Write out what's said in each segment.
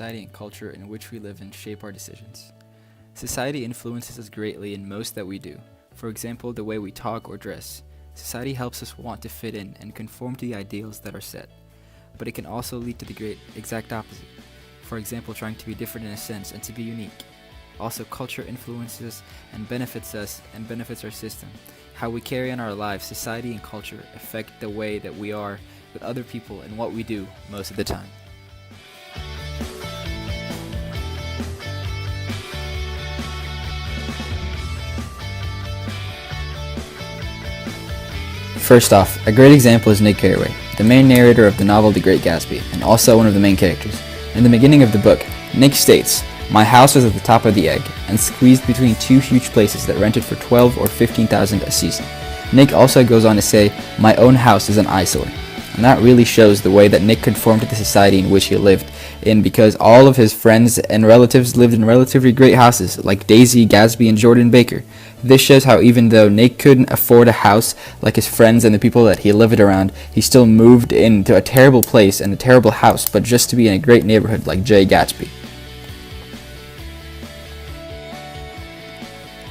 society and culture in which we live in shape our decisions. Society influences us greatly in most that we do. For example, the way we talk or dress. Society helps us want to fit in and conform to the ideals that are set. But it can also lead to the great exact opposite. For example, trying to be different in a sense and to be unique. Also, culture influences and benefits us and benefits our system. How we carry on our lives, society and culture affect the way that we are with other people and what we do most of the time. First off, a great example is Nick Carraway, the main narrator of the novel The Great Gatsby, and also one of the main characters. In the beginning of the book, Nick states, "My house was at the top of the egg, and squeezed between two huge places that rented for 12 or 15,000 a season." Nick also goes on to say, "My own house is an eyesore." And that really shows the way that Nick conformed to the society in which he lived in, because all of his friends and relatives lived in relatively great houses, like Daisy, Gatsby, and Jordan Baker. This shows how even though Nick couldn't afford a house like his friends and the people that he lived around, he still moved into a terrible place and a terrible house, but just to be in a great neighborhood like Jay Gatsby.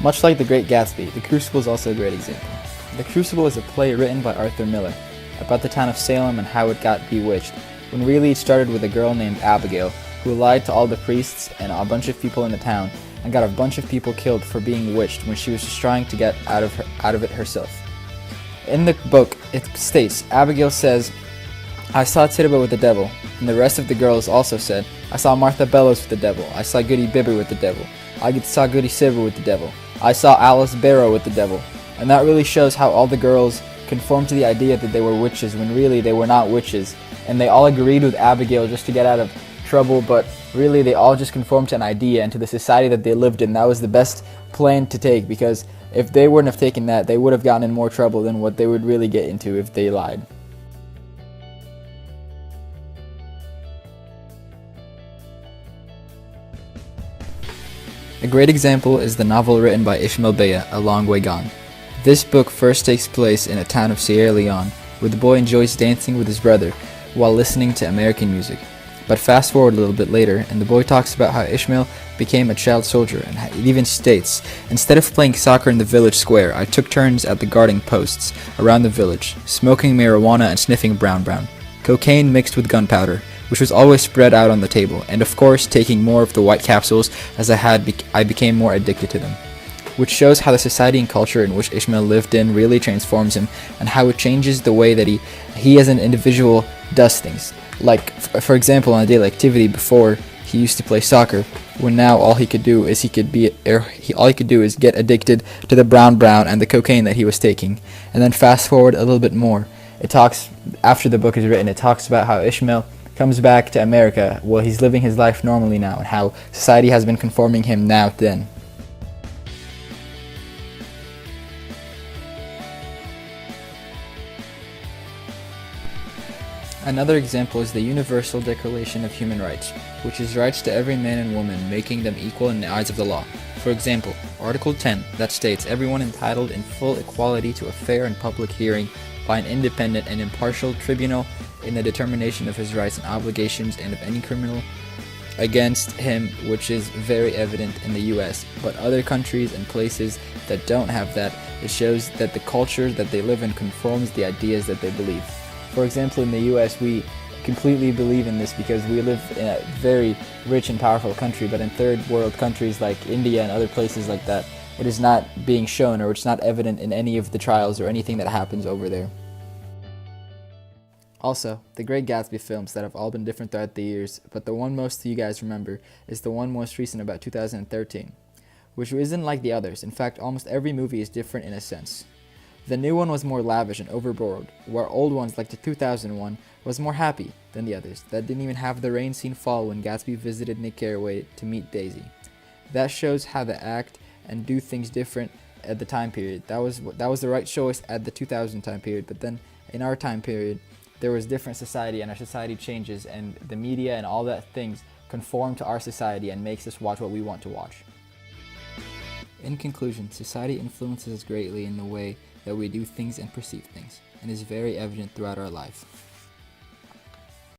Much like The Great Gatsby, The Crucible is also a great example. The Crucible is a play written by Arthur Miller about the town of Salem and how it got bewitched, when really it started with a girl named Abigail who lied to all the priests and a bunch of people in the town and got a bunch of people killed for being witched when she was just trying to get out of it herself. In the book, it states, Abigail says, "I saw Tituba with the devil," and the rest of the girls also said, "I saw Martha Bellows with the devil, I saw Goody Bibber with the devil, I saw Goody Silver with the devil, I saw Alice Barrow with the devil." And that really shows how all the girls conformed to the idea that they were witches when really they were not witches, and they all agreed with Abigail just to get out of trouble, but really they all just conformed to an idea and to the society that they lived in. That was the best plan to take, because if they wouldn't have taken that, they would have gotten in more trouble than what they would really get into if they lied. A great example is the novel written by Ishmael Beyah, A Long Way Gone. This book first takes place in a town of Sierra Leone, where the boy enjoys dancing with his brother while listening to American music. But fast forward a little bit later, and the boy talks about how Ishmael became a child soldier, and it even states, "Instead of playing soccer in the village square, I took turns at the guarding posts around the village, smoking marijuana and sniffing brown, cocaine mixed with gunpowder, which was always spread out on the table, and of course taking more of the white capsules as I became more addicted to them." Which shows how the society and culture in which Ishmael lived in really transforms him, and how it changes the way that he as an individual does things. Like, for example, on a daily activity, before he used to play soccer, when now all he could do is get addicted to the brown and the cocaine that he was taking. And then fast forward a little bit more, it talks, after the book is written, it talks about how Ishmael comes back to America. Well, he's living his life normally now, and how society has been conforming him now then. Another example is the Universal Declaration of Human Rights, which is rights to every man and woman, making them equal in the eyes of the law. For example, Article 10, that states everyone entitled in full equality to a fair and public hearing by an independent and impartial tribunal in the determination of his rights and obligations and of any criminal against him, which is very evident in the US, but other countries and places that don't have that, it shows that the culture that they live in conforms the ideas that they believe. For example, in the US, we completely believe in this because we live in a very rich and powerful country, but in third world countries like India and other places like that, it is not being shown, or it's not evident in any of the trials or anything that happens over there. Also, the Great Gatsby films that have all been different throughout the years, but the one most of you guys remember is the one most recent about 2013, which isn't like the others. In fact, almost every movie is different in a sense. The new one was more lavish and overboard, where old ones like the 2001 was more happy than the others that didn't even have the rain scene fall when Gatsby visited Nick Carraway to meet Daisy. That shows how they act and do things different at the time period. That was the right choice at the 2000 time period, but then in our time period, there was different society, and our society changes, and the media and all that things conform to our society and makes us watch what we want to watch. In conclusion, society influences us greatly in the way that we do things and perceive things, and is very evident throughout our life.